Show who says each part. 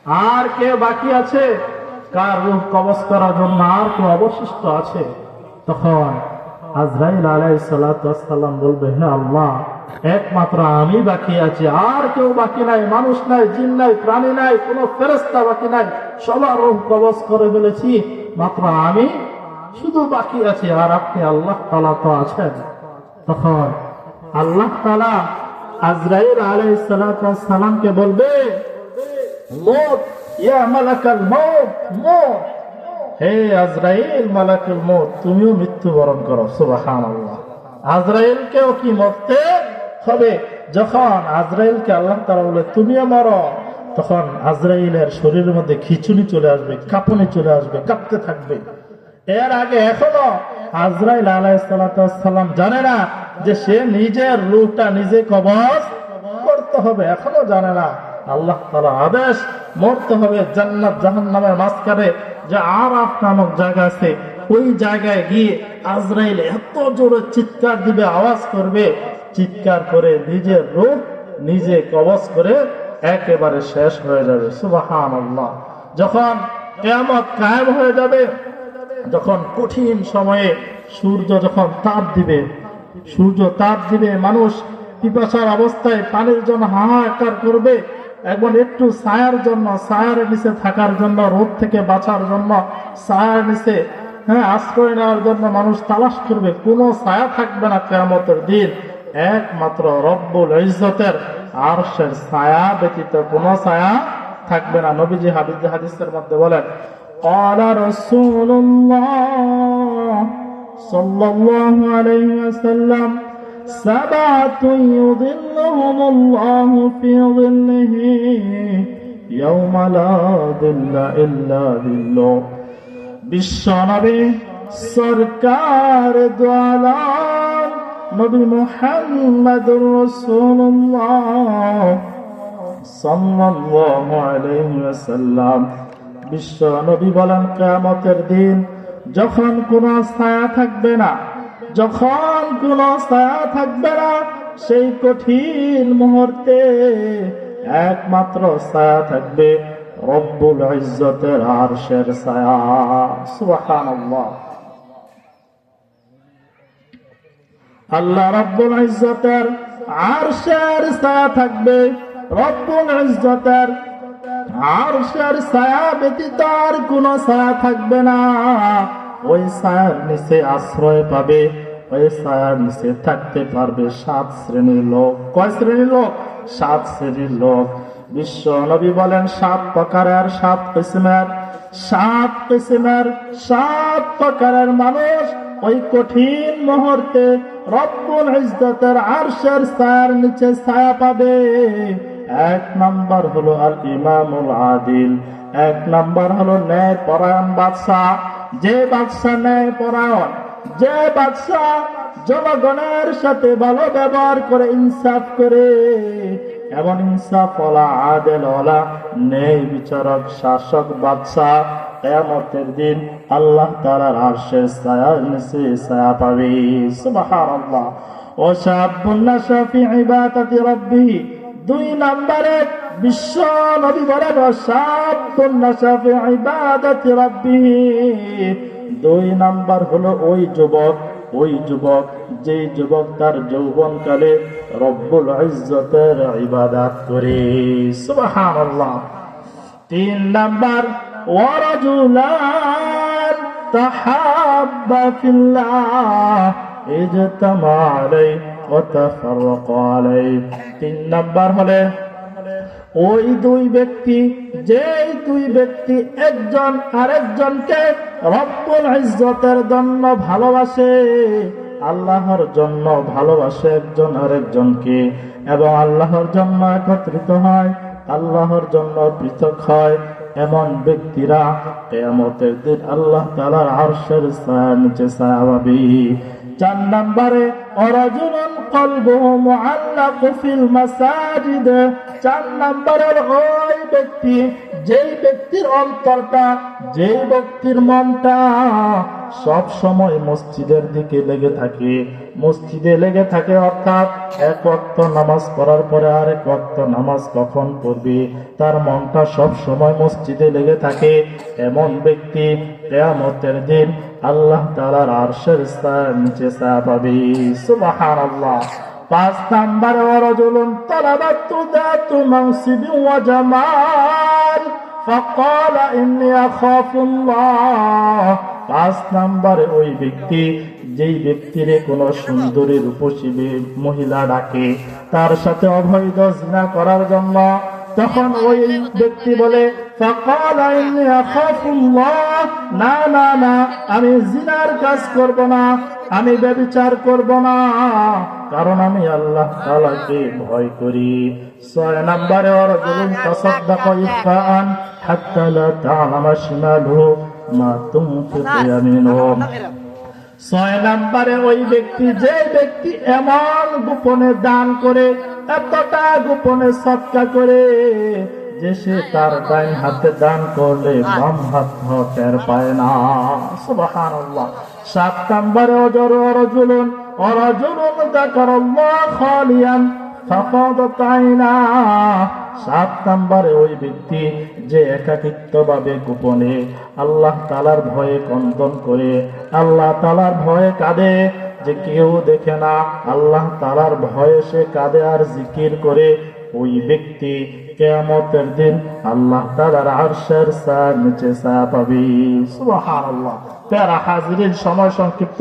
Speaker 1: আর কে বাকি আছে? কার রূহ কবজ করার জন্য আর কেউ অবশিষ্ট আছে? তখন আজরাইল আলাইহিস সালাতু ওয়াস সালাম বলবে, হে আল্লাহ, একমাত্র আমি বাকি আছি, আর কেউ বাকি নাই। মানুষ নাই, জিন নাই, প্রাণী নাই, কোন ফেরেশতা বাকি নাই। সবার রূহ কবজ করে ফেলেছি, মাত্র আমি শুধু বাকি আছি। আর আপনি আল্লাহ তাআলা তো আছেন। তখন আল্লাহ তাআলা আজরাইল আলাইহিস সালাতু ওয়াস সালামকে বলবে, মউত, ইয়া মালাকাল মউত, মউত, হে আজরাইল, মালাকুল মউত, তুমিও মৃত্যুবরণ করো। সুবহানাল্লাহ। আজরাইলকেও কি মরতে হবে? যখন আজরাইলকে আল্লাহ তাআলা বলে তুমিও মরো, তখন আজরাইলের শরীরের মধ্যে খিঁচুনি চলে আসবে, কাঁপুনি চলে আসবে, কাঁপতে থাকবে। এর আগে এখনো আজরাইল আলাইহিস সালাতু ওয়াস সালাম জানে না যে সে নিজের রূহটা নিজে কবজ করতে হবে, এখনো জানে না। আল্লাহ তাআলা আদেশ, মরতে হবে। জান্নাত জাহান্নামের মাঝখানে যে আরাফ নামক জায়গা আছে, ওই জায়গায় গিয়ে আজরাইল এত জোরে চিৎকার দিবে, আওয়াজ করবে, চিৎকার করে নিজের রূহ নিজে কবজ করে একেবারে শেষ হয়ে যাবে। সুবহানাল্লাহ। যখন কিয়ামত কায়েম হয়ে যাবে, যখন কঠিন সময়ে সূর্য যখন তাপ দিবে, মানুষ পিপাসার অবস্থায় পানির জন্য হাহাকার করবে। একবার একটু ছায়ার জন্য, ছায়ার নিচে থাকার জন্য, রোদ থেকে বাঁচার জন্য ছায়ার নিচে আশ্রয় নেওয়ার জন্য মানুষ তালাশ করবে। কোনো ছায়া থাকবে না কিয়ামতের দিন, একমাত্র রব্বুল ইজ্জতের আরশের ছায়া ব্যতীত কোনো ছায়া থাকবে না। নবীজি হাদিসের মধ্যে বলেন, قال رسول الله صلى الله عليه وسلم سبعة يظلهم الله في ظله يوم لا ظل إلا ظله বিশ্বনবী সরকার দোয়ালাম নবী মুহাম্মদুর রাসূলুল্লাহ সাল্লাল্লাহু আলাইহি ওয়াসাল্লাম বিশ্ব নবী বলেন, কিয়ামতের দিন যখন কোনো ছায়া থাকবে না, যখন কোনো ছায়া থাকবে না, সেই কঠিন মুহূর্তে একমাত্র ছায়া থাকবে রব্বুল ইজ্জতের আরশের ছায়া। সুবহানাল্লাহ। আল্লাহ রব্বুল ইজ্জতের আরশের ছায়া থাকবে, রব্বুল ইজ্জতের আরশের ছায়া ব্যতীত আর কোনো ছায়া থাকবে না। ওই ছায়ার নিচে আশ্রয় পাবে, ওই ছায়ার নিচে থাকতে পারবে 7 শ্রেণীর লোক। কয় শ্রেণীর লোক? 7 শ্রেণীর লোক। বিশ্ব নবী বলেন 7 প্রকারের, 7 কিসমের, 7 প্রকারের মানুষ ওই কঠিন মুহূর্তে রব্বুল ইজ্জতের আরশের ছায়ার নিচে ছায়া পাবে। 1 নাম্বার হলো আল ইমামুল আদিল। 1 নাম্বার হলো ন্যায় পরায়ণ বাদশা। যে বাদশা ন্যায় পরায়ণ, যে বাদশা জনগণের সাথে ভালো ব্যবহার করে, ইনসাফ করে, এমন ইনসাফ ওয়ালা, আদিল ওয়ালা, ন্যায় বিচারক, শাসক বাদশা কিয়ামতের দিন আল্লাহ তাআলার আরশের ছায়ার নিচে ছায়া পাবে। সুবহানাল্লাহ। ও শাবুন নাশা ফি ইবাদাতি রাব্বিহি। 2 নম্বরে বিশ্ব নবী বলেন, শাবুন নাশা ফি ইবাদাতি রাব্বিহি। 2 নাম্বার হলো ওই যুবক যেই যুবক তার যৌবনকালে রব্বুল ইজ্জতের ইবাদত করে। সুবহানাল্লাহ। 3 নাম্বার ওয়ারাজুলান তাহাব্বা ফিল্লাহ ইজতামা আলাইহি ওয়া তাফাররাকা আলাইহি। 3 নাম্বার হলে ওই 2 ব্যক্তি, যেই 2 ব্যক্তি একজন আরেকজনকে রব্বুল ইজ্জতের জন্য ভালোবাসে, আল্লাহর জন্য ভালোবাসে একজন আরেকজনকে, এবং আল্লাহর জন্য একত্রিত হয়, আল্লাহর জন্য পৃথক হয়, এমন ব্যক্তিরা কিয়ামতের দিন আল্লাহ তাআলার আরশের ছায়ার নিচে ছায়া পাবে। 4 নম্বরে ওয়ারাজুলুন কলবুহু মুআল্লাকু ফিল মাসাজিদ 4 নম্বরের ওই ব্যক্তি, যেই ব্যক্তির অন্তরটা, যেই ব্যক্তির মনটা সব সময় মসজিদের দিকে লেগে থাকে, মসজিদে লেগে থাকে, অর্থাৎ এক ওয়াক্ত নামাজ পড়ার পরে আরেক ওয়াক্ত নামাজ কখন পড়বে, তার মনটা সব সময় মসজিদে লেগে থাকে, এমন ব্যক্তি কিয়ামতের দিন আল্লাহ তাআলার আরশের নিচে ছায়া পাবে। সুবহানাল্লাহ। 5 নম্বরে রাজুলুন তালাবাতু যাতু মানসিবি ওয়া জামাল ফাকালা ইন্নী আখাফুল্লাহ। 5 নম্বরে ওই ব্যক্তি, যেই ব্যক্তিরে কোন সুন্দরী রূপসী মহিলা ডাকে তার সাথে অবৈধ জিনা করার জন্য, তখন ওই ব্যক্তি বলে ফাকালা ইন্নী আখাফুল্লাহ, না না না, আমি জিনার কাজ করব না, আমি ব্যভিচার করব না, কারণ আমি আল্লাহ তাআলাকে ভয় করি। 6 নম্বরে রাজুলুন তাসাদদাকা ইফাআন হাত্তা লা তা'লামা শিমালুহু মা তুনফিকু ইয়ামিনুহু। 6 নম্বরে ওই ব্যক্তি, যে ব্যক্তি এমন গোপনে দান করে, এতটা গোপনে সদকা করে যে সে তার ডাইন হাতে দান করলে বাম হাত টের পায় না। সুবহানাল্লাহ। 7 নম্বরে রাজুলুন যাকারাল্লাহ খালিয়ান ফাফাদাত আইনা। 7 নম্বরে ওই ব্যক্তি, যে একাকিত্বভাবে গোপনে আল্লাহ তাআলার ভয়ে ক্রন্দন করে, আল্লাহ তাআলার ভয়ে কাঁদে, যে কেউ দেখে না, আল্লাহ তাআলার ভয়ে সে কাঁদে আর জিকির করে, ওই ব্যক্তি কিয়ামতের দিন আল্লাহ তাআলার আরশের নিচে ছায়া পাবে। সুবহানাল্লাহ। প্যারা হাজিরিন, সময় সংক্ষিপ্ত।